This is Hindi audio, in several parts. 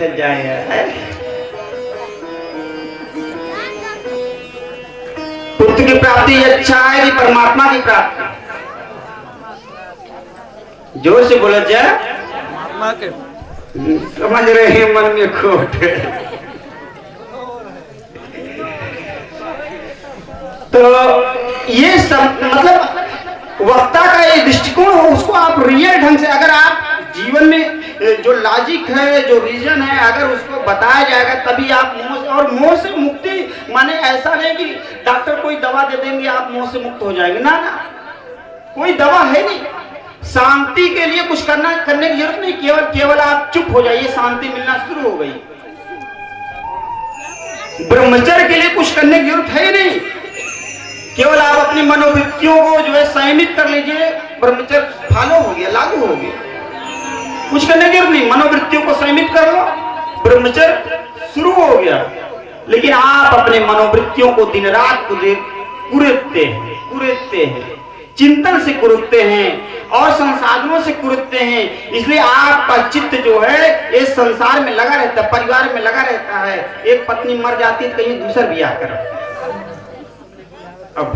बैठ जाए। पुत्र की प्राप्ति अच्छा है कि परमात्मा की प्राप्ति? जोर से बोला जाए। परमात्मा के। समझ रहे हैं मन में खोट। तो ये सब मतलब वक्ता का ये दृष्टिकोण हो, उसको आप रियल ढंग से, अगर आप जीवन में जो लॉजिक है, जो रीजन है, अगर उसको बताया जाएगा तभी आप मोह से मुक्ति माने ऐसा नहीं कि डॉक्टर कोई दवा दे देंगे आप मोह से मुक्त हो जाएंगे, ना ना, कोई दवा है नहीं। शांति के लिए कुछ करने की जरूरत नहीं, केवल आप चुप हो जाइए, शांति मिलना शुरू हो गई। ब्रह्मचर्य के लिए कुछ करने की जरूरत है नहीं, केवल आप अपनी मनोवृत्तियों को जो है संयमित कर लीजिए, ब्रह्मचर्य फॉलो हो गया, लागू हो गया। कुछ करने की जरूरत नहीं, मनोवृत्तियों को संयमित कर लो, ब्रह्मचर्य शुरू हो गया। लेकिन आप अपने मनोवृत्तियों को दिन रात कुरेदते हैं, चिंतन से कुरेदते हैं और संसाधनों से कुरेदते हैं। इसलिए आपका चित्त जो है इस sंसार में लगा रहता है, परिवार में लगा रहता है। एक पत्नी मर जाती है, कहीं दूसरा ब्याह करो। अब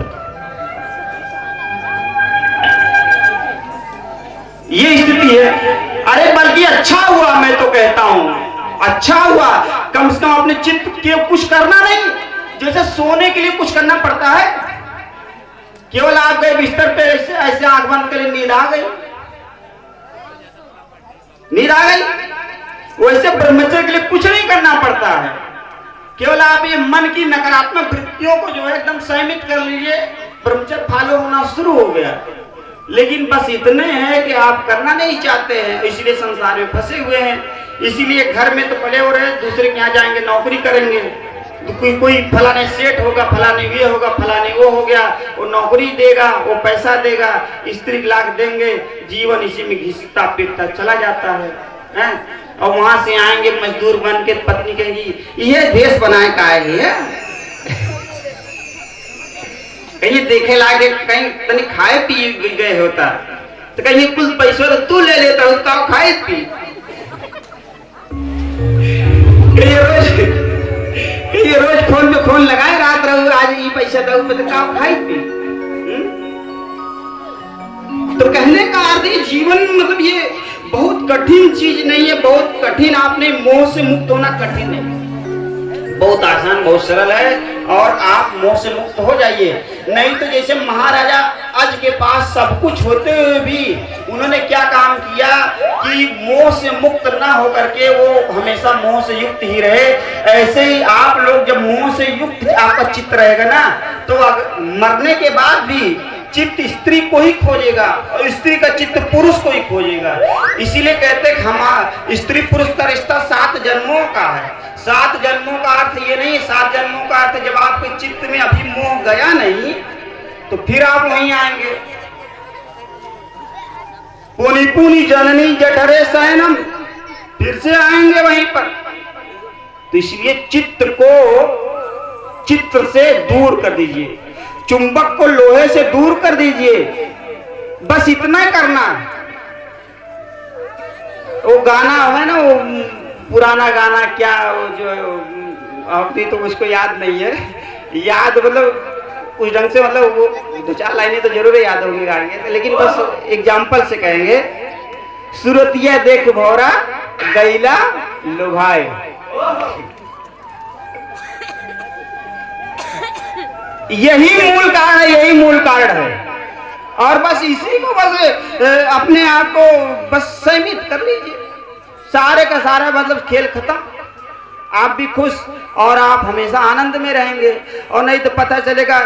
ये स्थिति है। अरे बल्कि अच्छा हुआ, मैं तो कहता हूं अच्छा हुआ, कम से कम अपने चित्त के कुछ करना नहीं। जैसे सोने के लिए कुछ करना पड़ता है, केवल आप गए बिस्तर पे ऐसे आंख बंद करें, नींद आ गई, वैसे ब्रह्मचर्य के लिए कुछ नहीं करना पड़ता है। केवल आप ये मन की नकारात्मक वृत्तियों को जो है एकदम संयमित कर लीजिए, ब्रह्मचर्य फॉलो होना शुरू हो गया। लेकिन बस इतने हैं कि आप करना नहीं चाहते हैं, इसलिए संसार में फंसे हुए हैं। इसीलिए घर में तो पड़े हो रहे, दूसरे के यहाँ जाएंगे नौकरी करेंगे, तो कोई फलाने सेठ होगा, फलाने ये होगा, फलाने वो हो गया, वो नौकरी देगा, वो पैसा देगा, स्त्री लाख देंगे, जीवन इसी में घिसता पीटता चला जाता है। और वहां से आएंगे मजदूर बन के, पत्नी कहेगी ये देश बनाए का है, कहीं देखे लागे, कहीं तनी खाए पी गए होता तो कहीं कुछ पैसों तो तू ले लेता, उसका खाए पी। ये रोज फोन पे फोन लगाए, रात रहू, आज ये पैसा दो, तो का खाई पी। तो कहने का अर्थ है जीवन मतलब ये बहुत कठिन चीज नहीं है, बहुत कठिन आपने मोह से मुक्त होना कठिन है, बहुत आसान, बहुत सरल है। और आप मोह से मुक्त हो जाइए। नहीं तो जैसे महाराजा अज के पास सब कुछ होते हुए भी उन्होंने क्या काम किया कि मोह से मुक्त ना होकर के वो हमेशा मोह से युक्त ही रहे। ऐसे ही आप लोग जब मोह से युक्त आपका चित्त रहेगा ना, तो मरने के बाद भी चित्त स्त्री को ही खोजेगा और स्त्री का चित्त पुरुष को ही खोजेगा। इसीलिए कहते हैं हम स्त्री पुरुष का रिश्ता 7 जन्मों का है। 7 जन्मों का अर्थ ये नहीं, 7 जन्मों का अर्थ जब आपके चित्त में अभी मोह गया नहीं तो फिर आप वहीं आएंगे। पुनी पुनी जननी जठरे शयनम, फिर से आएंगे वहीं पर। तो इसलिए चित्त से दूर कर दीजिए, चुंबक को लोहे से दूर कर दीजिए, बस इतना करना। वो गाना है ना, वो पुराना गाना, क्या वो जो अभी तो उसको याद नहीं है, याद मतलब उस ढंग से, मतलब वो 2-4 लाइनें तो जरूर याद होंगी गाएंगे, लेकिन बस एग्जाम्पल से कहेंगे। सूरतिया देख भौरा गैला लुभाए, यही मूल कारण है, यही मूल कारण है। और बस इसी को बस अपने आप को बस सीमित कर लीजिए, सारे का सारा मतलब खेल खत्म, आप भी खुश और आप हमेशा आनंद में रहेंगे। और नहीं तो पता चलेगा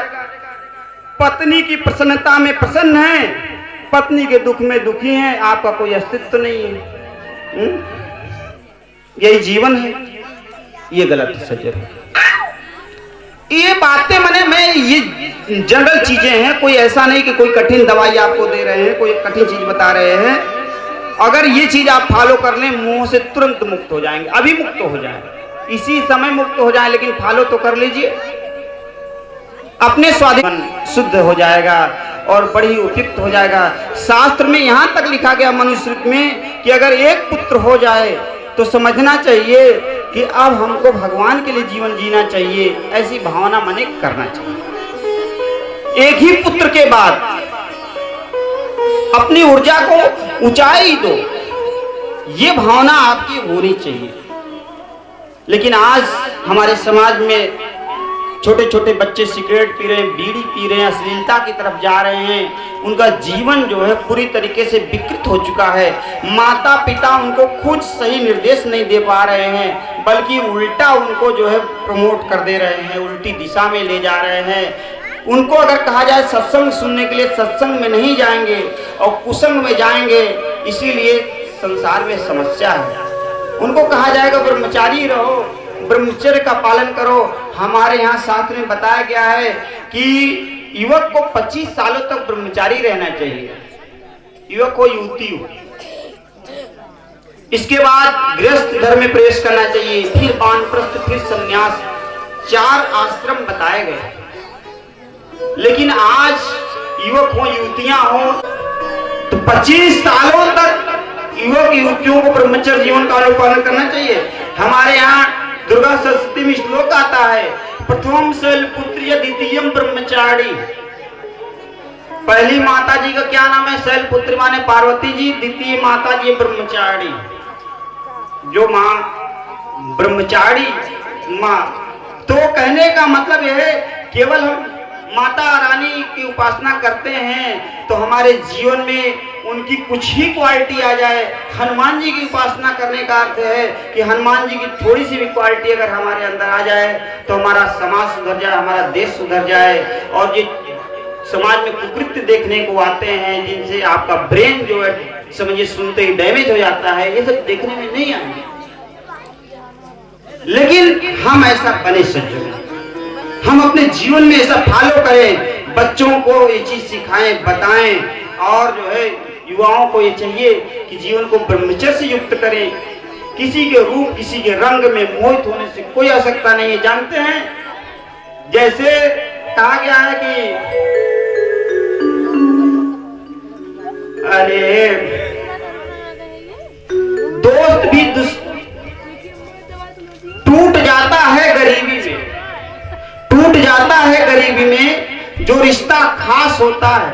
पत्नी की प्रसन्नता में प्रसन्न है, पत्नी के दुख में दुखी हैं, आपका कोई अस्तित्व नहीं है। यही जीवन है, ये गलत है सज्जन। ये बातें मैं ये जनरल चीजें हैं, कोई ऐसा नहीं कि कोई कठिन दवाई आपको दे रहे हैं, कोई कठिन चीज बता रहे हैं। अगर ये चीज आप फॉलो कर लें, मोह से तुरंत मुक्त हो जाएंगे, अभी मुक्त हो जाएंगे, इसी समय मुक्त हो जाए। लेकिन फॉलो तो कर लीजिए, अपने स्वाधीन शुद्ध हो जाएगा और बड़ी उपयुक्त हो जाएगा। शास्त्र में यहां तक लिखा गया मनुस्मृति में कि अगर एक पुत्र हो जाए तो समझना चाहिए कि अब हमको भगवान के लिए जीवन जीना चाहिए, ऐसी भावना मन में करना चाहिए। एक ही पुत्र के बाद अपनी ऊर्जा को ऊंचाई दो, ये भावना आपकी होनी चाहिए। लेकिन आज हमारे समाज में छोटे छोटे बच्चे सिगरेट पी रहे हैं, बीड़ी पी रहे हैं, अश्लीलता की तरफ जा रहे हैं। उनका जीवन जो है पूरी तरीके से विकृत हो चुका है। माता पिता उनको खुद सही निर्देश नहीं दे पा रहे हैं, बल्कि उल्टा उनको जो है प्रमोट कर दे रहे हैं, उल्टी दिशा में ले जा रहे हैं। उनको अगर कहा जाए सत्संग सुनने के लिए, सत्संग में नहीं जाएंगे और कुसंग में जाएंगे, इसीलिए संसार में समस्या है। उनको कहा जाएगा ब्रह्मचारी रहो, ब्रह्मचर्य का पालन करो। हमारे यहाँ शास्त्र में बताया गया है कि युवक को 25 सालों तक ब्रह्मचारी रहना चाहिए, युवक हो युवती हो। इसके बाद गृहस्थ धर्म में प्रवेश करना चाहिए, फिर वानप्रस्थ, फिर संन्यास, 4 आश्रम बताए गए। लेकिन आज युवक हो युवतियां हो तो 25 सालों तक युवक युवतियों को ब्रह्मचर्य जीवन का अनुपालन करना चाहिए। हमारे यहाँ दुर्गा सरस्वती में श्लोक आता है, प्रथम शैलपुत्री द्वितीयम ब्रह्मचारी। पहली माता जी का क्या नाम है? शैलपुत्री माने पार्वती जी, द्वितीय माता जी ब्रह्मचारी। जो माँ ब्रह्मचारी माँ, तो कहने का मतलब यह है केवल हम माता रानी की उपासना करते हैं तो हमारे जीवन में उनकी कुछ ही क्वालिटी आ जाए। हनुमान जी की उपासना करने का अर्थ है कि हनुमान जी की थोड़ी सी भी क्वालिटी अगर हमारे अंदर आ जाए तो हमारा समाज सुधर जाए, हमारा देश सुधर जाए। और ये समाज में कुकृत्य देखने को आते हैं जिनसे आपका ब्रेन जो है समझिए सुनते ही डैमेज हो जाता है, ये सब देखने में नहीं आएंगे। लेकिन हम ऐसा बने सज्जन, हम अपने जीवन में ऐसा फॉलो करें, बच्चों को ये चीज सिखाएं, बताएं। और जो है युवाओं को ये चाहिए कि जीवन को ब्रह्मचर्य से युक्त करें। किसी के रूप, किसी के रंग में मोहित होने से कोई आवश्यकता नहीं है। जानते हैं जैसे कहा गया है कि अरे दोस्त भी टूट जाता है गरीबी में, टूट जाता है गरीबी में जो रिश्ता खास होता है,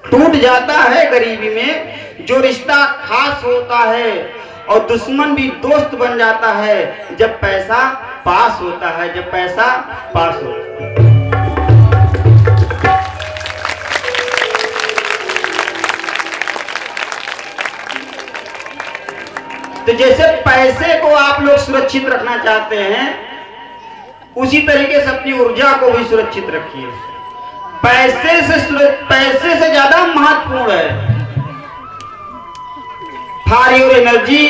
टूट जाता है गरीबी में जो रिश्ता खास होता है। और दुश्मन भी दोस्त बन जाता है जब पैसा पास होता है, जब पैसा पास होता है। तो जैसे पैसे को आप लोग सुरक्षित रखना चाहते हैं, उसी तरीके से अपनी ऊर्जा को भी सुरक्षित रखिए। पैसे से ज्यादा महत्वपूर्ण है फॉर योर एनर्जी,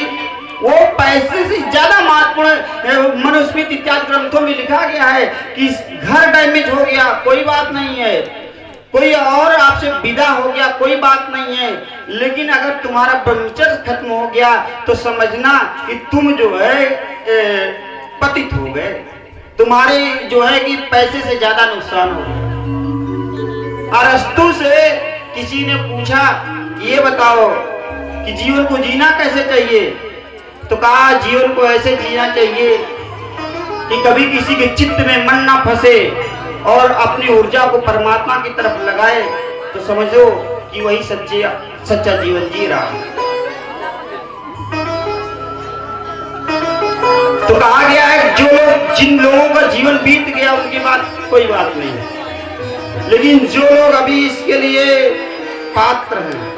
वो पैसे से ज्यादा महत्वपूर्ण है। मनुस्मृति इत्यादि ग्रंथों में लिखा गया है कि घर डैमेज हो गया कोई बात नहीं है, कोई और आपसे विदा हो गया कोई बात नहीं है, लेकिन अगर तुम्हारा ब्रह्मचर्य खत्म हो गया तो समझना कि तुम जो है पतित हो गए, तुम्हारे जो है कि पैसे से ज्यादा नुकसान हो गया। अरस्तु से किसी ने पूछा ये बताओ कि जीवन को जीना कैसे चाहिए, तो कहा जीवन को ऐसे जीना चाहिए कि कभी किसी के चित्त में मन ना फंसे और अपनी ऊर्जा को परमात्मा की तरफ लगाए, तो समझो कि वही सच्चा जीवन जी रहा है। तो कहा गया है जिन लोगों का जीवन बीत गया उनकी बात कोई बात नहीं है, लेकिन जो लोग अभी इसके लिए पात्र हैं,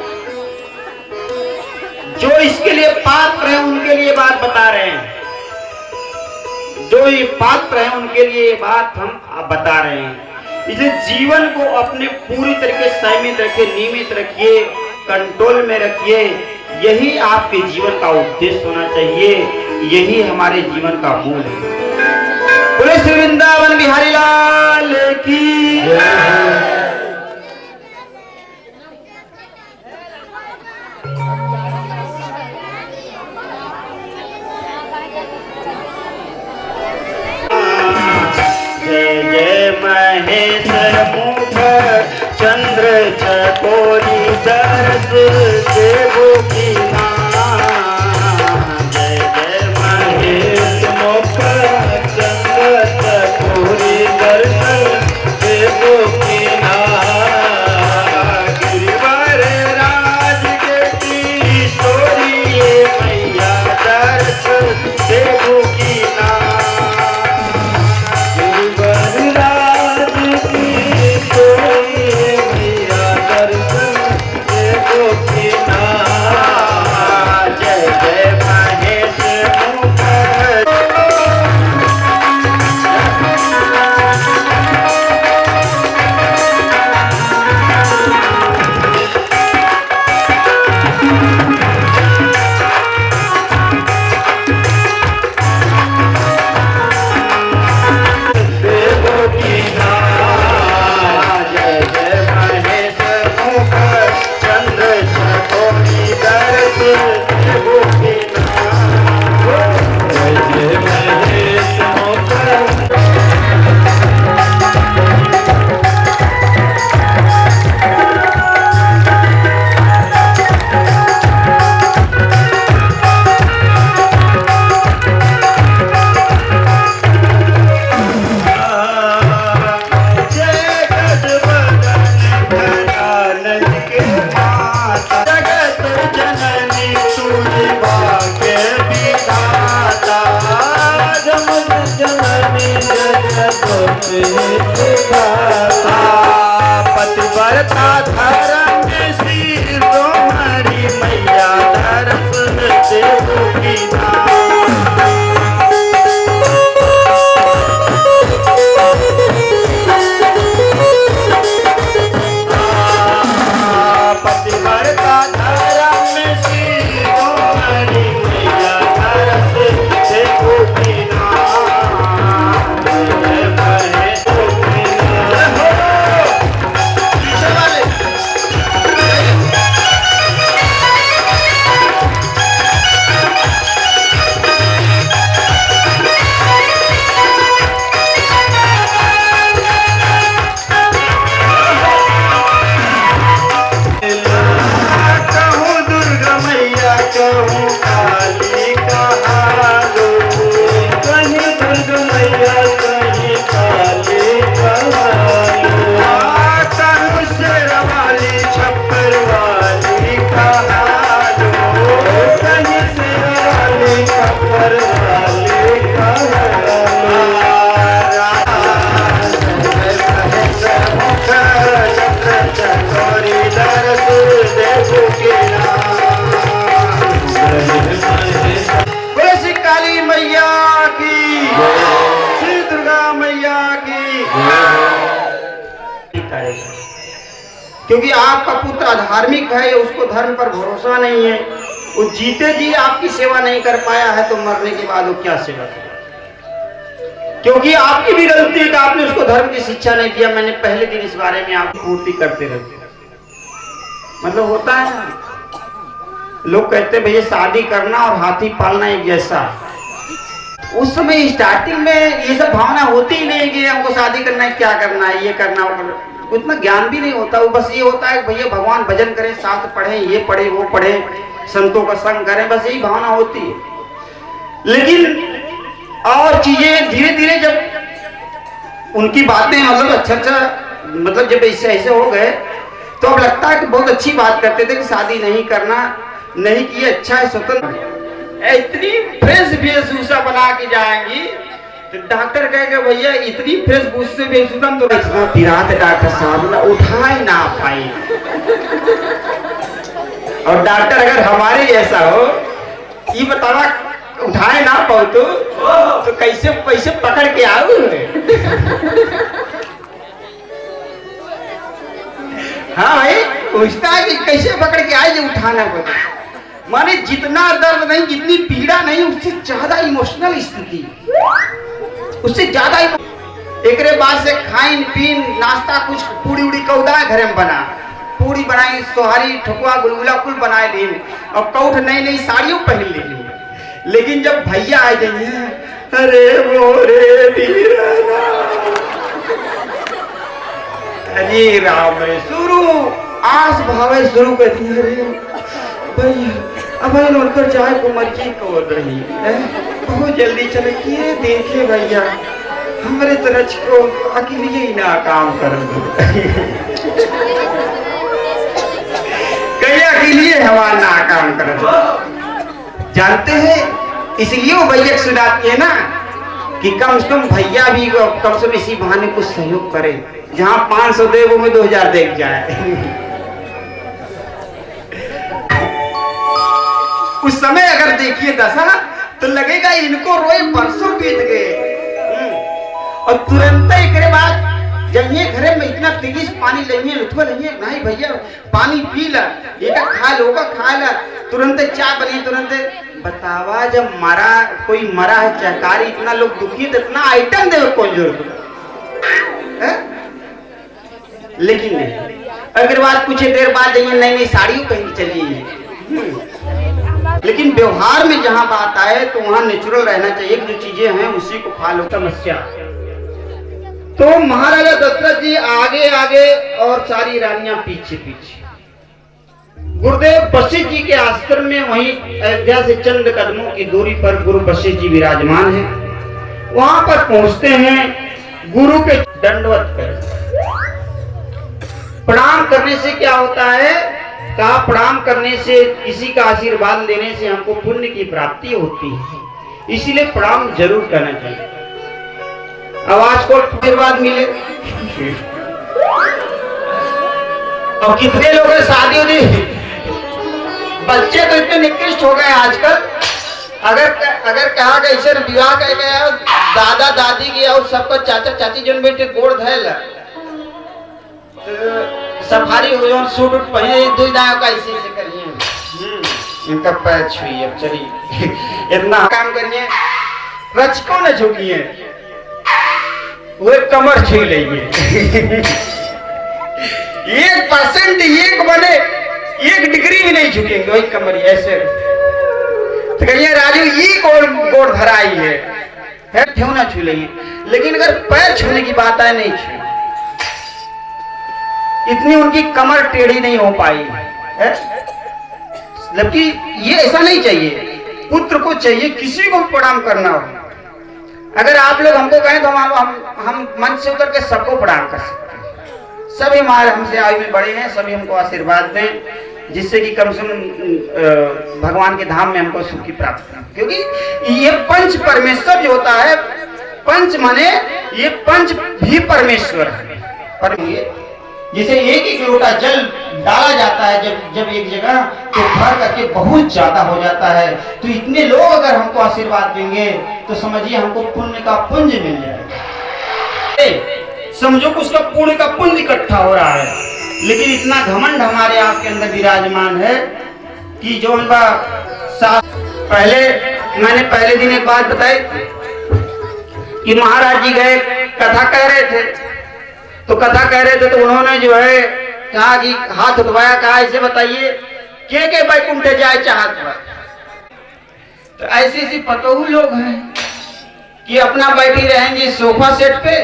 जो इसके लिए पात्र हैं उनके लिए बात बता रहे हैं। जो ये पात्र हैं उनके लिए ये बात हम बता रहे हैं। इसे जीवन को अपने पूरी तरीके से संयमित रखिए, नियमित रखिए, कंट्रोल में रखिए। यही आपके जीवन का उद्देश्य होना चाहिए, यही हमारे जीवन का मूल है। बोले श्री वृंदावन बिहारी लाल की जय। महेश्वर मुख चंद्र चकोरी दर्श देवो की नाम, जय क्योंकि आपका पुत्र अधार्मिक है, उसको धर्म पर भरोसा नहीं है, वो जीते जी आपकी सेवा नहीं कर पाया है, तो मरने के बाद वो क्या सेवा करेगा? क्योंकि आपकी भी गलती है कि आपने उसको धर्म की शिक्षा नहीं दिया। मैंने पहले दिन इस बारे में आपकी पूर्ति करते रहते, मतलब होता है ना, लोग कहते भैया शादी करना और हाथी पालना एक जैसा। उस समय स्टार्टिंग में ये सब भावना होती ही नहीं कि हमको शादी करना है, क्या करना है, ये करना, उतना ज्ञान भी नहीं होता। वो बस ये होता है भैया भगवान भजन करें, साथ पढ़े, ये पढ़े वो पढ़े, संतों का संग करें, बस यही भावना होती है। लेकिन और चीजें धीरे धीरे जब उनकी बातें मतलब अच्छा मतलब जब ऐसे ऐसे हो गए, तो अब लगता है कि बहुत अच्छी बात करते थे कि शादी नहीं करना, नहीं किए, अच्छा है, स्वतंत्र। इतनी फ्रेश वेशभूषा बना के जाएंगी तो डॉक्टर कहेगा भैया इतनी फ्रेश वेशभूषा तो इतना पिरात डॉक्टर साहब ना उठा ही ना पाए। और डॉक्टर अगर हमारे जैसा हो, ये बतावा उठाए ना पाओ तो कैसे पैसे पकड़ के आओ। हाँ भाई, पूछता है कि कैसे पकड़ के आए जो उठाना पड़े। माने जितना दर्द नहीं, जितनी पीड़ा नहीं, उससे ज्यादा इमोशनल स्थिति, उससे ज्यादा। एक बाद से खाइन पीन नाश्ता कुछ पूरी उड़ी कौदा घरे में बना, पूरी बनाई, सोहारी ठकुआ गुलगुला कुल बनाए ली, और कौठ नई नई साड़ियों पहन ली। लेकिन जब भैया आ जाइए, अरे मोरे वीरना, अरे राम शुरू आस भावे शुरू कर दिया। भैया अब लौटकर जाए को मर्जी को रही है, बहुत जल्दी चले किए देखे भैया हमारे तरह को अकेले ही ना काम कर दो। कहीं अकेले हमारा ना काम कर दो, जानते हैं, इसलिए वो भैया सुनाती है ना कि कम से कम भैया भी कम से कम इसी बहाने कुछ सहयोग करे, जहां 500 दे वो में 2000 दे जाए। उस समय अगर देखिए दशा तो लगेगा इनको रोए बरसों बीत गए, और तुरंत एक बाद जब ये घरे में इतना तेज पानी लेंगे नहीं भैया पानी पी ला, एक खा लो खा ला, तुरंत चाय बनी, तुरंत बतावा जब मरा कोई मरा है चहकारी, इतना लोग दुखी तो इतना आइटम दे कौन जरूरत है? लेकिन नहीं, अगर बात कुछ देर बाद नहीं साड़ी पहन चली। लेकिन व्यवहार में जहां बात आए तो वहां नेचुरल रहना चाहिए, जो चीजें हैं उसी को फॉलो। समस्या तो महाराजा दशरथ जी आगे आगे और सारी रानियां पीछे पीछे। गुरुदेव वशिष्ठ जी के आश्रम में वहीं अयोध्या से चंद कदमों की दूरी पर गुरु वशिष्ठ जी विराजमान हैं। वहां पर पहुंचते हैं, गुरु के दंडवत कर प्रणाम करने से क्या होता है? कहा प्रणाम करने से, किसी का आशीर्वाद लेने से हमको पुण्य की प्राप्ति होती है, इसीलिए प्रणाम जरूर करना चाहिए। आवाज को आशीर्वाद मिले। और कितने लोग शादी होती, बच्चे तो इतने निकृष्ट हो गए आजकल, अगर कहा गया इसे विवाह कर गया दादा दादी की और सबका चाचा चाची जन बेटे गोड़ धैल सफारी हो जो सूट पहने दो का इसी से करिए, इनका पैर छुई अब चलिए इतना काम करिए, रचको न झुकिए, वो कमर छू लेंगे। 1% एक बने 1 डिग्री भी नहीं झुकेंगे, वही कमर ऐसे तो कहिए राजू ये गोड़ धराई है क्यों ना छू लेंगे। लेकिन अगर पैर छूने की बात आए नहीं छू, इतनी उनकी कमर टेढ़ी नहीं हो पाई है। जबकि ये ऐसा नहीं चाहिए, पुत्र को चाहिए किसी को प्रणाम करना हो। अगर आप लोग हमको कहें तो हम मन से उतर के सबको प्रणाम कर सकते हैं। सभी हमारे हमसे आयु में बड़े हैं, सभी हमको आशीर्वाद दें, जिससे कि कम से कम भगवान के धाम में हमको सुख की प्राप्ति हो। क्योंकि ये पंच परमेश्वर जो होता है, पंच माने ये पंच भी परमेश्वर है। पर जैसे एक लोटा जल डाला जाता है जब एक जगह, तो भर करके बहुत ज्यादा हो जाता है। तो इतने लोग अगर हमको आशीर्वाद देंगे तो समझिए हमको पुण्य का पुंज मिल जाएगा। समझो कि उसका पुण्य का पुंज इकट्ठा हो रहा है। लेकिन इतना घमंड हमारे आपके अंदर विराजमान है कि जो उनका पहले मैंने पहले दिन एक बात बताई कि महाराज जी गए कथा कह रहे थे, तो कथा कह रहे थे तो उन्होंने जो है कहा कि हाथ उठवाया, कहा ऐसे बताइए के बैकुंठ जाए चाहत पर। तो ऐसी ऐसी पतोहू लोग हैं कि अपना बैठी रहेंगी सोफा सेट पे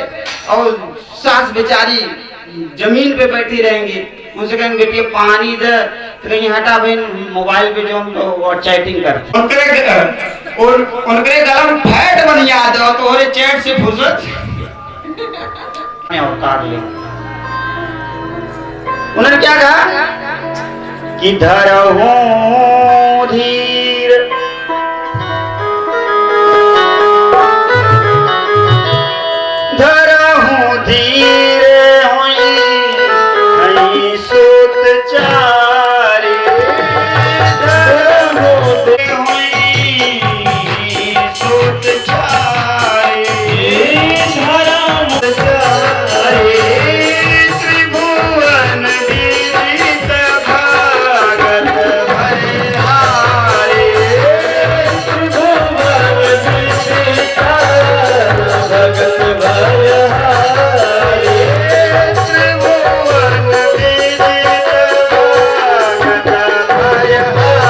और सास बेचारी जमीन पे बैठी रहेंगी। उनसे कहेंगे बेटी पानी दे, तो कहीं हटा भाई मोबाइल पे जो हम लोग चैटिंग करते उनके गलम फैट बन याद हो तो और चैट से फुर्सत अवतार ले। उन्होंने क्या कहा कि धरहूं धीर धरहूं धीर होई सुत चारे धरहूं होई सुत चारे धरहूं चारे त्रिभुवन विदित भागत भयहारे त्रिभुवन विदित भगत भयहारे त्रिभुवन विदित भगत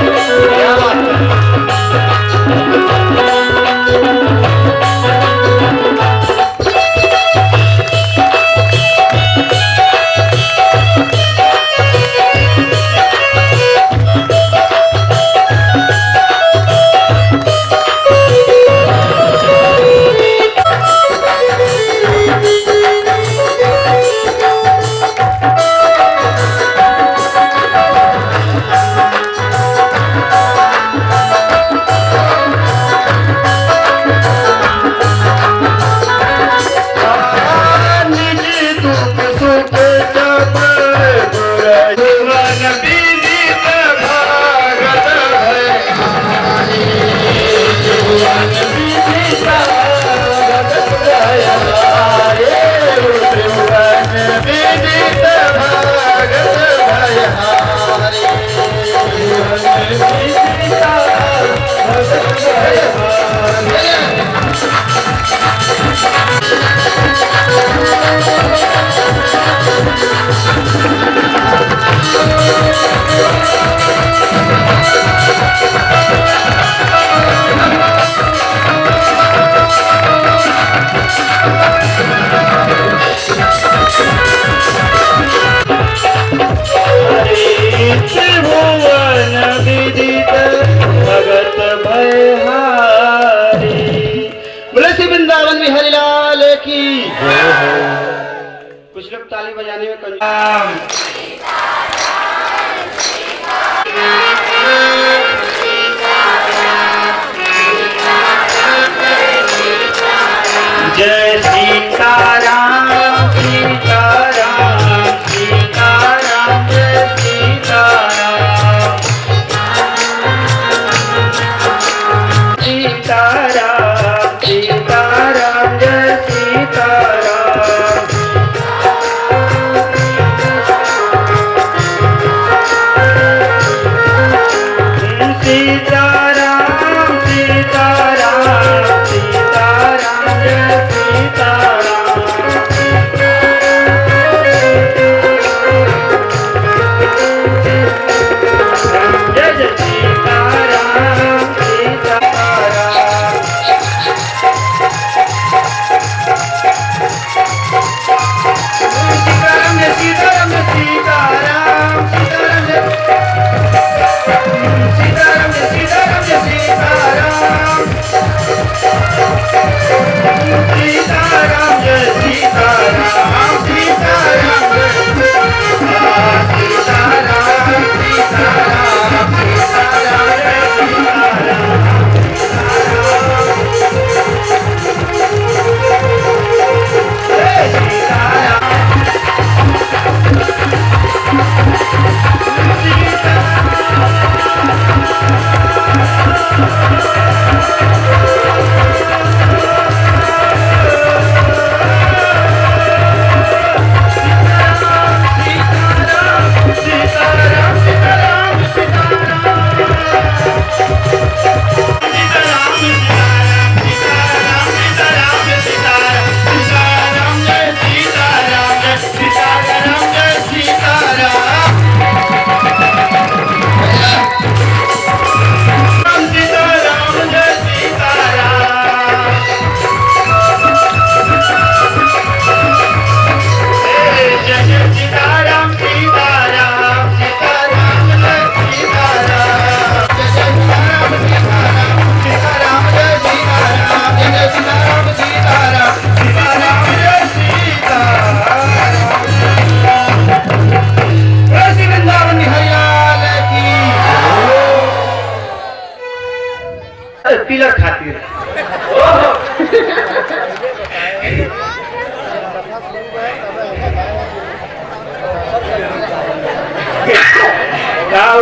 भयहारे त्रिभुवन विदित भगत भयहारे। बोले श्री वृंदावन बिहारी लाल की। कुछ लोग ताली बजाने में जय सीताराम सीताराम सीताराम जय सीताराम सीताराम सीताराम जय सीताराम। सीताराम सीताराम सीताराम जय सीताराम।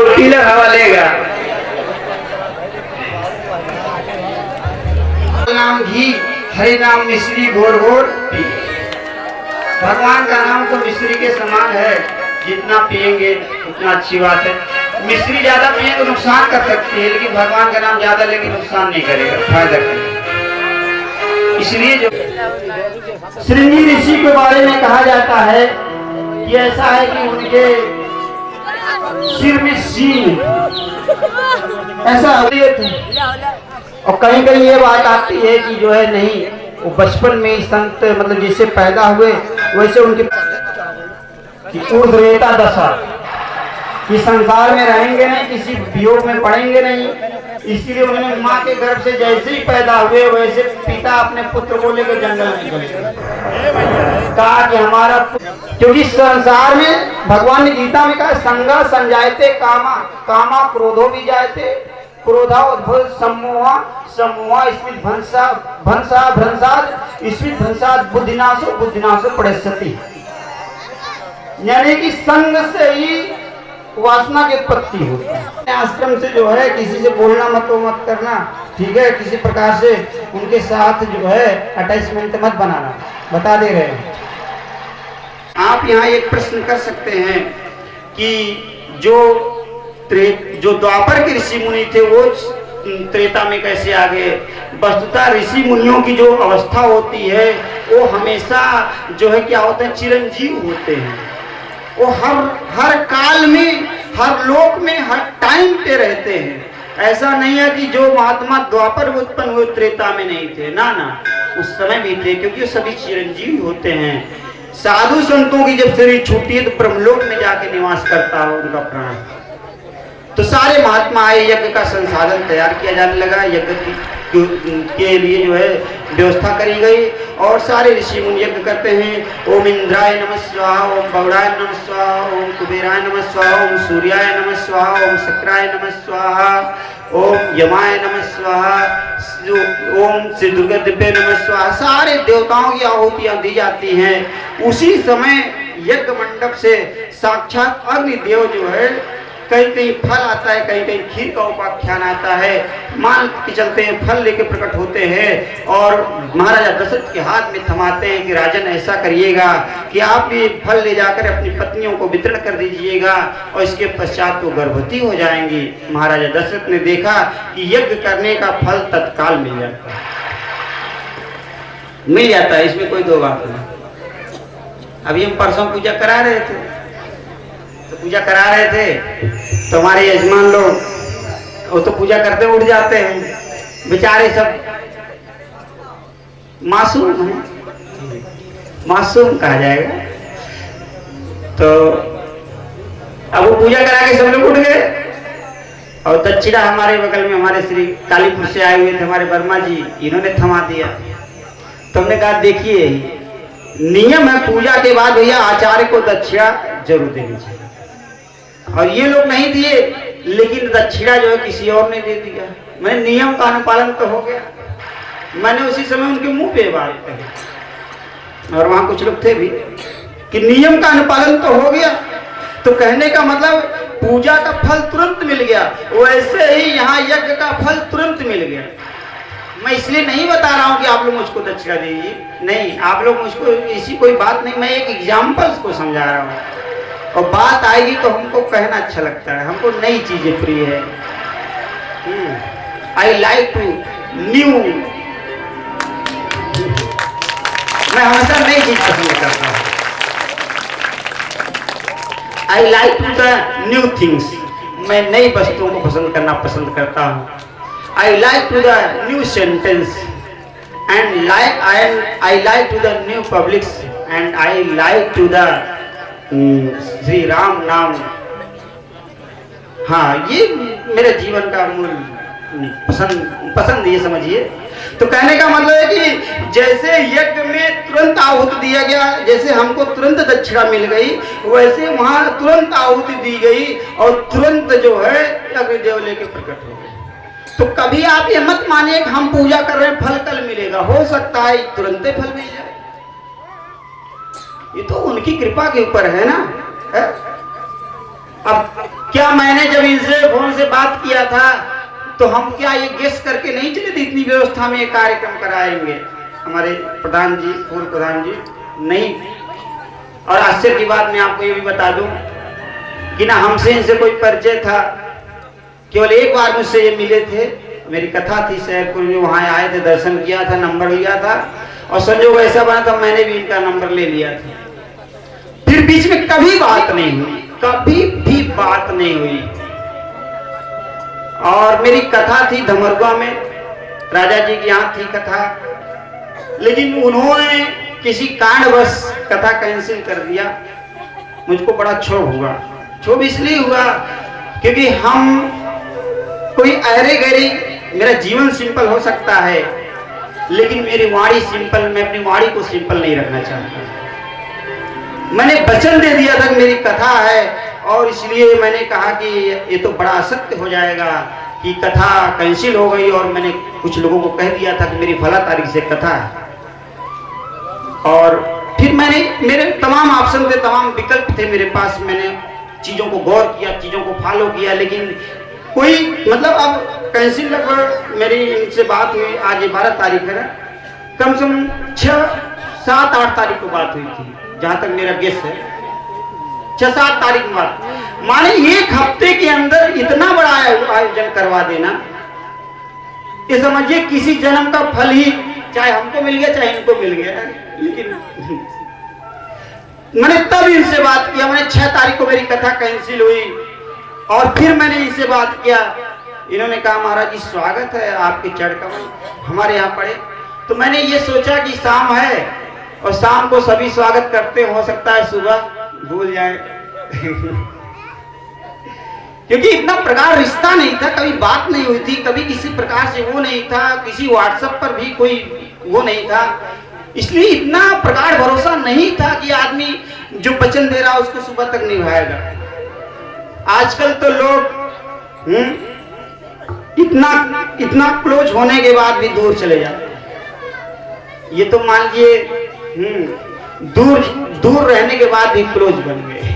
पीलर हवा लेगा। नाम घी, हरि नाम मिश्री घोर घोर पी। भगवान का नाम तो मिश्री के समान है, जितना पिएंगे उतना अच्छी बात है। मिश्री ज्यादा पिए तो नुकसान कर सकती है, लेकिन भगवान का नाम ज्यादा लेकिन नुकसान नहीं करेगा, फायदा करेगा। इसलिए जो श्रृंगी ऋषि के बारे में कहा जाता है कि ऐसा है कि उनके सिर में सींग ऐसा और कहीं कहीं ये बात आती है कि जो है नहीं, वो बचपन में संत मतलब जैसे पैदा हुए वैसे उनकी ऊर्ध्वरेता दशा कि संसार में रहेंगे नहीं, किसी वियोग में पड़ेंगे नहीं। इसीलिए उन्होंने माँ के गर्भ से जैसे ही पैदा हुए वैसे पिता अपने पुत्र को लेकर जंगल में निकल गए। कहा कि हमारा, क्योंकि संसार में भगवान ने गीता में कहा संगा संजायते कामा, कामा क्रोधो भी जायते, क्रोधा उद्भव सम्मोहा, सम्मोहा स्मित भंसा, भंसा भ्रंसाद, स्मित भ्रंसाद बुद्धिनाशो, बुद्धिनाशो पड़स्यति। यानी कि संग से ही वासना की उत्पत्ति होती है। आश्रम से जो है किसी से बोलना मत करना, ठीक है, किसी प्रकार से उनके साथ जो है अटैचमेंट मत बनाना, बता दे रहे हैं। आप यहाँ एक प्रश्न कर सकते हैं कि जो द्वापर के ऋषि मुनि थे वो त्रेता में कैसे आ गए। वस्तुतः ऋषि मुनियों की जो अवस्था होती है वो हमेशा जो है क्या होते हैं, चिरंजीव होते हैं। वो हर काल में, हर लोक में, हर टाइम पे रहते हैं। ऐसा नहीं है कि जो महात्मा द्वापर में उत्पन्न हुए त्रेता में नहीं थे, ना ना, उस समय भी थे, क्योंकि वो सभी चिरंजीव होते हैं। साधु संतों की जब शरीर छूटती है तो ब्रह्मलोक में जाके निवास करता है उनका प्राण। तो सारे महात्मा आए, यज्ञ का संसाधन तैयार किया जाने लगा, यज्ञ के लिए जो है व्यवस्था करी गई और सारे ऋषि मुनि यज्ञ करते हैं। ओम इंद्राय नमः स्वाहा, ओम बौड़ाय नमः स्वाहा, ओम कुबेराय नमः स्वाहा, ओम सूर्याय नमः स्वाहा, ओम शक्राय नमः स्वाहा, ओम यमाय नमः स्वाहा, ओम श्री दुर्गा दिव्य नमः स्वाहा। सारे देवताओं की आहुतियां दी जाती हैं। उसी समय यज्ञ मंडप से साक्षात अग्निदेव जो है, कहीं कहीं फल आता है, कहीं कहीं खीर का उपाख्यान आता है, मान के चलते हैं, फल लेके प्रकट होते हैं और महाराजा दशरथ के हाथ में थमाते हैं कि राजन ऐसा करिएगा कि आप ये फल ले जाकर अपनी पत्नियों को वितरण कर दीजिएगा और इसके पश्चात वो गर्भवती हो जाएंगी। महाराजा दशरथ ने देखा कि यज्ञ करने का फल तत्काल मिल जाता है, इसमें कोई दो बात नहीं। अभी हम परसों पूजा करा रहे थे तो हमारे यजमान लोग वो तो पूजा करते उठ जाते हैं, बेचारे सब मासूम हैं, मासूम कहा जाएगा। तो अब वो पूजा करा के सब लोग उठ गए और दक्षिणा हमारे बगल में हमारे श्री कालीपुर से आए हुए थे हमारे वर्मा जी, इन्होंने थमा दिया। तो हमने कहा देखिए नियम है पूजा के बाद भैया आचार्य को दक्षिणा जरूर देनी चाहिए, और ये लोग नहीं दिए, लेकिन दक्षिणा जो है किसी और ने दे दिया। मैंने नियम का अनुपालन तो हो गया। मैंने उसी समय उनके मुंह पे बात कही और वहां कुछ लोग थे भी कि नियम का अनुपालन तो हो गया। तो कहने का मतलब पूजा का फल तुरंत मिल गया, वैसे ही यहाँ यज्ञ का फल तुरंत मिल गया। मैं इसलिए नहीं बता रहा हूँ कि आप लोग मुझको दक्षिणा दीजिए, नहीं, आप लोग मुझको ऐसी कोई बात नहीं, मैं एक एग्जाम्पल्स को समझा रहा हूँ और बात आएगी तो हमको कहना अच्छा लगता है, हमको नई चीजें प्रिय है। आई लाइक टू न्यू, मैं हमेशा नई चीज पसंद करता हूँ। I like to the new things, मैं नई वस्तुओं को पसंद करता हूँ। I like to the new sentence and I like to the new publics and I like to the Shri Ram नाम। हाँ, ये मेरे जीवन का मूल पसंद ये समझिए। तो कहने का मतलब है कि जैसे यज्ञ में तुरंत आहुति दिया गया, जैसे हमको तुरंत दक्षिणा मिल गई, वैसे वहां तुरंत आहुति दी गई और तुरंत जो है अग्निदेव लेके प्रकट हो गए। तो कभी आप ये मत मानिए कि हम पूजा कर रहे हैं फल कल मिलेगा, हो सकता है तुरंत फल मिल जाए, ये तो उनकी कृपा के ऊपर है ना। है? अब क्या मैंने जब इनसे फोन से बात किया था तो हम क्या ये गेस करके नहीं चले थे इतनी व्यवस्था में ये कार्यक्रम कराएंगे हमारे प्रधान जी, पूर्व प्रधान जी? नहीं। और आश्चर्य की बात मैं आपको ये भी बता दूं कि ना हमसे इनसे कोई परिचय था, केवल एक बार मुझसे ये मिले थे। मेरी कथा थी शहरपुर में, वहां आए थे, दर्शन किया था, नंबर लिया था और संजोग ऐसा बना था मैंने भी इनका नंबर ले लिया था। फिर बीच में कभी बात नहीं हुई, कभी भी बात नहीं हुई। और मेरी कथा थी धमरुआ में, राजा जी की यहाँ थी कथा, लेकिन उन्होंने किसी कारणवश कथा कैंसिल कर दिया। मुझको बड़ा क्षोभ हुआ। क्षोभ इसलिए हुआ क्योंकि हम कोई अहरे गहरी, मेरा जीवन सिंपल हो सकता है लेकिन मेरी वाणी सिंपल, मैं अपनी वाणी को सिंपल नहीं रखना चाहता। मैंने वचन दे दिया था कि मेरी कथा है और इसलिए मैंने कहा कि ये तो बड़ा असत्य हो जाएगा कि कथा कैंसिल हो गई। और मैंने कुछ लोगों को कह दिया था कि मेरी फला तारीख से कथा है। और फिर मैंने, मेरे तमाम ऑप्शन थे, तमाम विकल्प थे मेरे पास, मैंने चीजों को गौर किया, चीजों को फॉलो किया, लेकिन कोई मतलब अब कैंसिल लगभग मेरी इनसे बात हुई, आज 12 तारीख है ना, कम से कम 6, 7, 8 तारीख को बात हुई थी जहां तक मेरा गेस है। 6, 7 तारीख की बात, माने 1 हफ्ते के अंदर इतना बड़ा आयोजन करवा देना, ये समझिए किसी जन्म का फल ही, चाहे हमको मिल गया चाहे इनको मिल गया। लेकिन मैंने तब इनसे बात किया, मैंने 6 तारीख को मेरी कथा कैंसिल हुई और फिर मैंने इनसे बात किया। इन्होंने कहा महाराज जी स्वागत है आपके चढ़कमल हमारे यहाँ पड़े। तो मैंने ये सोचा कि शाम है और शाम को सभी स्वागत करते, हो सकता है सुबह भूल जाए क्योंकि इतना प्रकार रिश्ता नहीं था, कभी बात नहीं हुई थी, कभी किसी प्रकार से वो नहीं था, किसी व्हाट्सएप पर भी कोई वो नहीं था, इसलिए इतना प्रकार भरोसा नहीं था कि आदमी जो वचन दे रहा है उसको सुबह तक निभाएगा। आजकल तो लोग इतना क्लोज होने के बाद भी दूर चले जाते हैं। ये तो मान लीजिए दूर रहने के बाद भी क्लोज बन गए।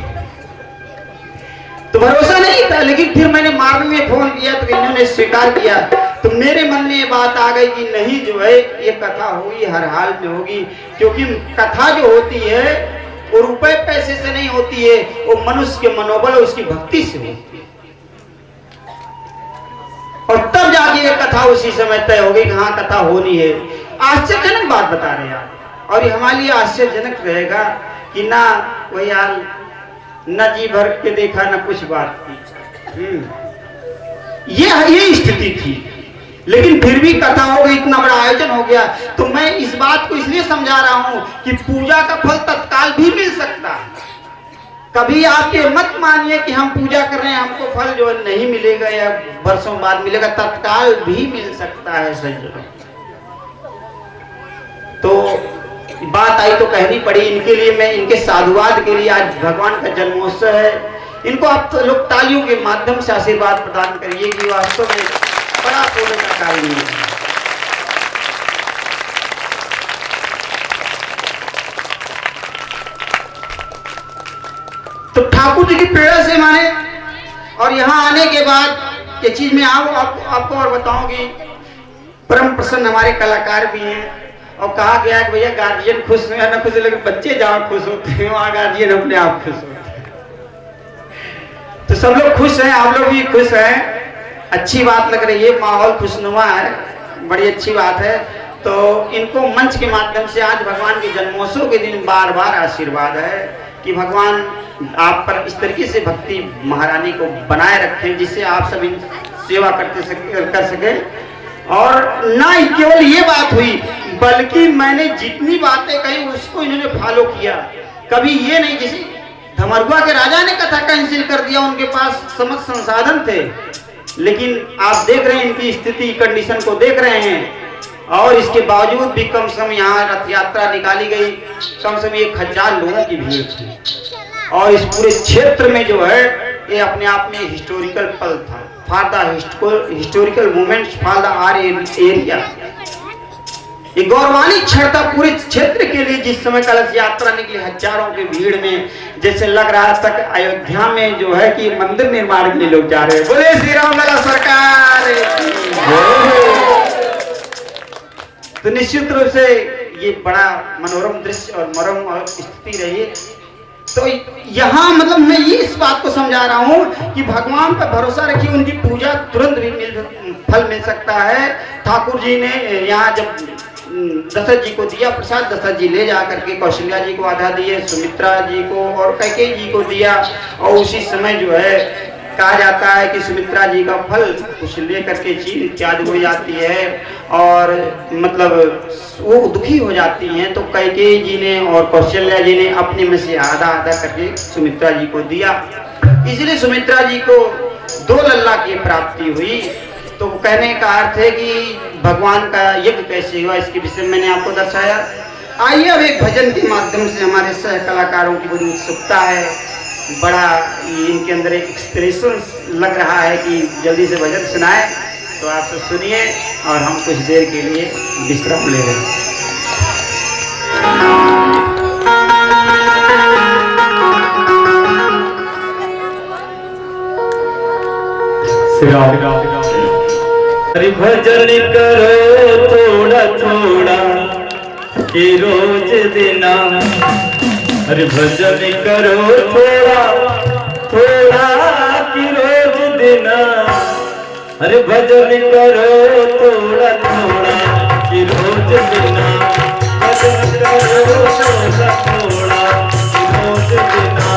तो भरोसा नहीं था, लेकिन फिर मैंने मार्ग में फोन किया तो इन्होंने स्वीकार किया। तो मेरे मन में ये बात आ गई कि नहीं जो है ये कथा होगी, हर हाल में होगी, क्योंकि कथा जो होती है वो रुपए पैसे से नहीं होती है, वो मनुष्य के मनोबल और उसकी भक्ति से होती है। और तब जाके ये कथा उसी समय तय होगी कि हाँ कथा होनी है। आश्चर्यजनक बात बता रहे हैं आप, और ये हमारे लिए आश्चर्यजनक रहेगा कि ना वही हाल, न जी भर के देखा न कुछ बात की। ये स्थिति थी, लेकिन फिर भी कथा हो गई, इतना बड़ा आयोजन हो गया। तो मैं इस बात को इसलिए समझा रहा हूं कि पूजा का फल तत्काल भी मिल सकता है। कभी आप ये मत मानिए कि हम पूजा कर रहे हैं हमको फल जो नहीं मिलेगा या वर्षों बाद मिलेगा, तत्काल भी मिल सकता है सज्जनों। तो बात आई तो कहनी पड़ी इनके लिए, मैं इनके साधुवाद के लिए, आज भगवान का जन्मोत्सव है, इनको आप तो लोग तालियों के माध्यम से आशीर्वाद प्रदान करिए कि वास्तव में बड़ा पुण्य का कार्य है। तो ठाकुर जी की प्रेरणा से माने, और यहाँ आने के बाद ये चीज मैं आपको और बताऊंगी, परम प्रसन्न हमारे कलाकार भी हैं। और कहा गया कि भैया गार्जियन खुश हुए ना खुश, लेकिन बच्चे जहाँ खुश होते हैं वहाँ गार्जियन अपने आप खुश होते हैं। तो सब लोग खुश हैं, आप लोग भी खुश हैं, अच्छी बात लग रही है, माहौल खुशनुमा है, बड़ी अच्छी बात है। तो इनको मंच के माध्यम से आज भगवान के जन्मोत्सव के दिन बार बार आशीर्वाद है कि भगवान आप पर इस तरीके से भक्ति महारानी को बनाए रखें जिससे आप सब इन सेवा कर सके। और ना केवल ये बात हुई, बल्कि मैंने जितनी बातें कही उसको इन्होंने फॉलो किया। कभी ये नहीं, जैसे धमरुआ के राजा ने कथा कैंसिल कर दिया, उनके पास समस्त संसाधन थे, लेकिन आप देख रहे हैं इनकी स्थिति, कंडीशन को देख रहे हैं। और इसके बावजूद भी कम से कम यहाँ रथ यात्रा निकाली गई, कम से कम 1000 लोगों की भीड़ थी। और इस पूरे क्षेत्र में जो है ये अपने आप में हिस्टोरिकल पल था, for the historical movements for the R area. ये गौरवानी क्षण था पूरे क्षेत्र के लिए। जिस समय कलश यात्रा निकली हजारों की भीड़ में, जैसे लग रहा था कि अयोध्या में जो है कि मंदिर निर्माण के लिए लोग जा रहे हैं। बोले श्री राम लला सरकार। तो निश्चित रूप से ये बड़ा मनोरम दृश्य और मनोरम स्थिति रही। तो यहाँ मतलब मैं ये इस बात को समझा रहा हूँ कि भगवान पर भरोसा रखिए, उनकी पूजा तुरंत भी फल मिल सकता है। ठाकुर जी ने यहाँ जब दशरथ जी को दिया प्रसाद, दशरथ जी ले जा करके कौशल्या जी को आधा दिए, सुमित्रा जी को और कैकेयी जी को दिया। और उसी समय जो है कहा जाता है कि सुमित्रा जी का फल कुछ ले करके चीन इत्यादि हो जाती है और मतलब वो दुखी हो जाती हैं। तो कैकेयी जी ने और कौशल्या जी ने अपने में से आधा आधा करके सुमित्रा जी को दिया। इसलिए सुमित्रा जी को 2 लल्ला की प्राप्ति हुई। तो कहने का अर्थ है कि भगवान का यज्ञ कैसे हुआ, इसके विषय में मैंने आपको दर्शाया। आइए अब एक भजन के माध्यम से हमारे सह कलाकारों की बड़ी उत्सुकता है, बड़ा इनके अंदर एक एक्सप्रेशन लग रहा है कि जल्दी से भजन सुनाए। तो आप सब सुनिए और हम कुछ देर के लिए विश्राम ले रहे हैं। हरि भजन करो थोड़ा थोड़ा कि रोज दिना। हरि भजन करो थोड़ा थोड़ा कि रोज दिना। हरि भजन करो थोड़ा थोड़ा कि रोज दिना। भजन करो थोड़ा थोड़ा कि रोज दिना।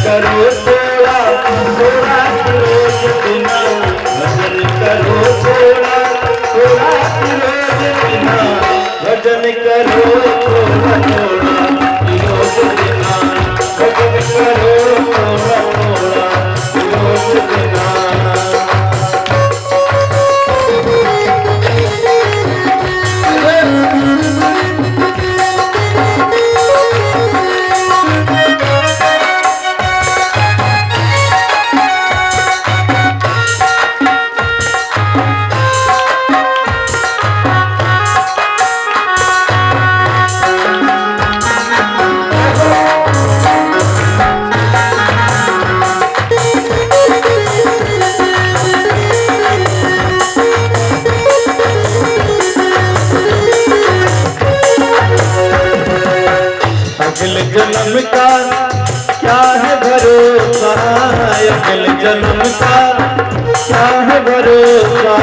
करो थोड़ा थोड़ा रोज बिना। भजन करो थोड़ा थोड़ा रोज बिना। भजन करो थोड़ा थोड़ा रोज बिना। भजन करो थोड़ा थोड़ा रोज बिना। जन्म का क्या है भरोसा, अगले जन्म का क्या है भरोसा।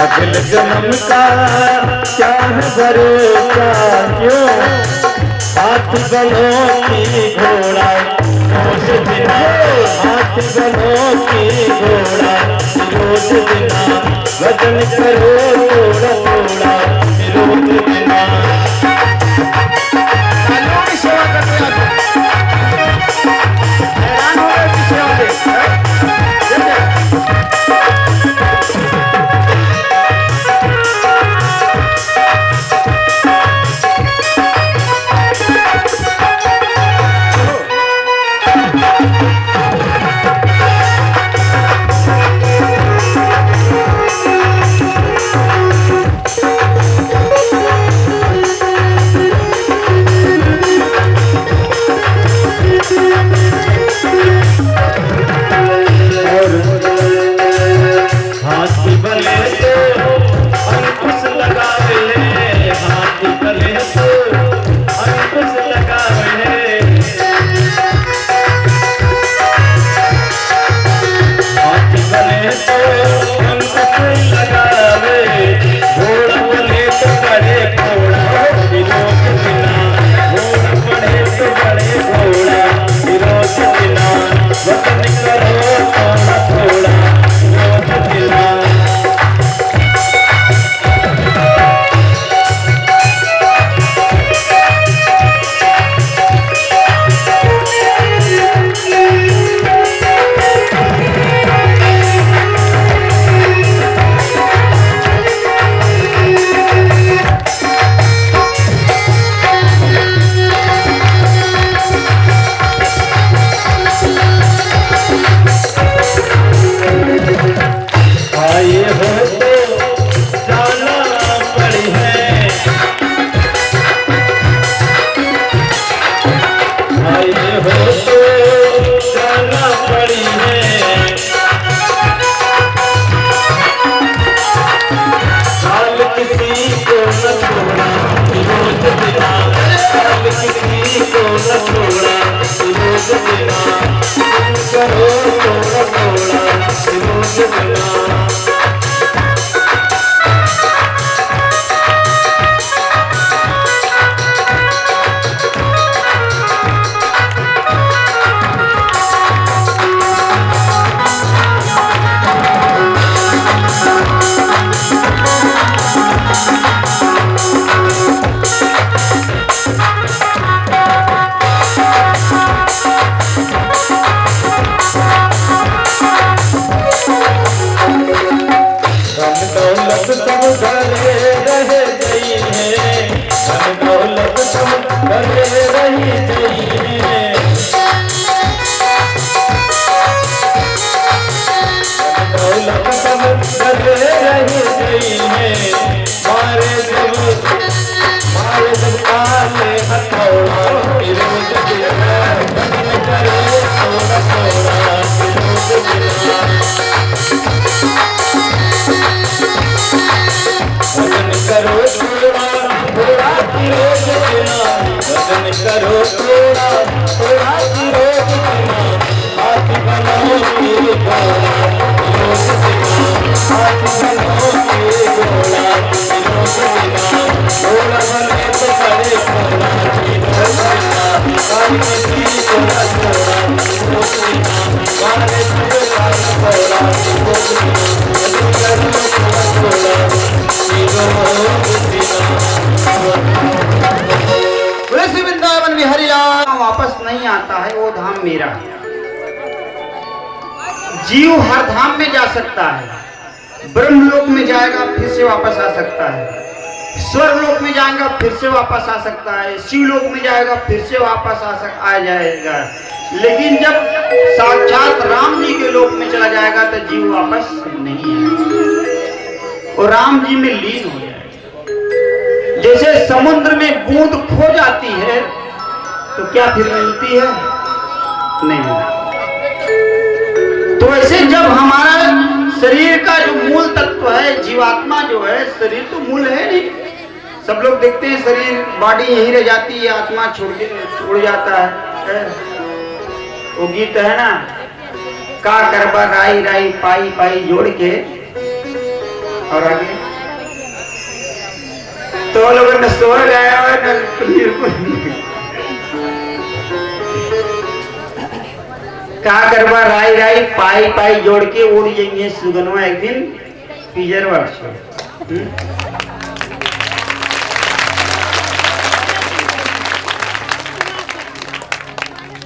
अगले जन्म का क्या है भरोसा। क्यों हाथ बलों की घोड़ा रोज बिना। हाथ बलों की घोड़ा रोज बिना। भजन करो थोड़ा थोड़ा रोज बिना। सेवा करते हैरान हो गए कि सेवा घोड़ा थोड़ा की रोक देना हाथी बनाओ के घोड़ा रोक देना हाथी बनाओ के घोड़ा रोक देना घोड़ा बने तो करे घोड़ा रोक देना कान में भी घोड़ा थोड़ा रोक देना मारे तो घोड़ा रोक देना घोड़ा तुलसी वृंदावन बिहारी लाल वापस नहीं आता है, वो धाम मेरा है। जीव हर धाम में जा सकता है, ब्रह्मलोक में जाएगा फिर से वापस आ सकता है, स्वर्गलोक में जाएगा फिर से वापस आ सकता है, शिवलोक में जाएगा फिर से वापस आ जाएगा। लेकिन जब साक्षात राम जी के लोक में चला जाएगा तो जीव वापस नहीं आएगा और राम जी में लीन हो जाएगा। जैसे समुद्र में बूंद खो जाती है तो क्या फिर मिलती है? नहीं मिलती। तो ऐसे जब हमारा शरीर का जो मूल तत्व है, जीवात्मा जो है, शरीर तो मूल है नहीं। सब लोग देखते हैं शरीर बॉडी यहीं रह जाती है, आत्मा छोड़ जाता है। वो गीत है ना, का करबा राई राई पाई पाई जोड़ के, और आगे तो लोगों ने स्वर्ग आया हुआ है का करबा राई राई पाई पाई जोड़ के उड़ जाएंगे सुगनवा एक दिन पिजर वर्ष।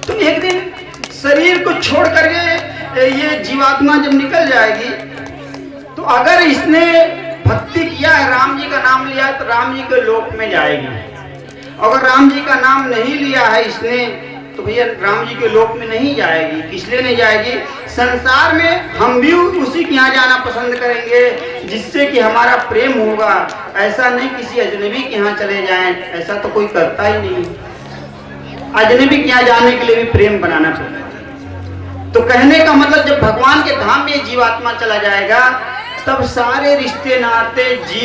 तो एक दिन शरीर को छोड़ करके ये जीवात्मा जब निकल जाएगी तो अगर इसने भक्ति किया है, राम जी का नाम लिया है, तो राम जी के लोक में जाएगी। अगर राम जी का नाम नहीं लिया है इसने तो भैया राम जी के लोक में नहीं जाएगी। किस लिए नहीं जाएगी? संसार में हम भी उसी के यहाँ जाना पसंद करेंगे जिससे कि हमारा प्रेम होगा। ऐसा नहीं किसी अजनबी के यहाँ चले जाएं, ऐसा तो कोई करता ही नहीं। अजनबी के यहाँ जाने के लिए भी प्रेम बनाना पड़ता है। तो कहने का मतलब जब भगवान के धाम में जीवात्मा चला जाएगा तब सारे रिश्ते नाते जीव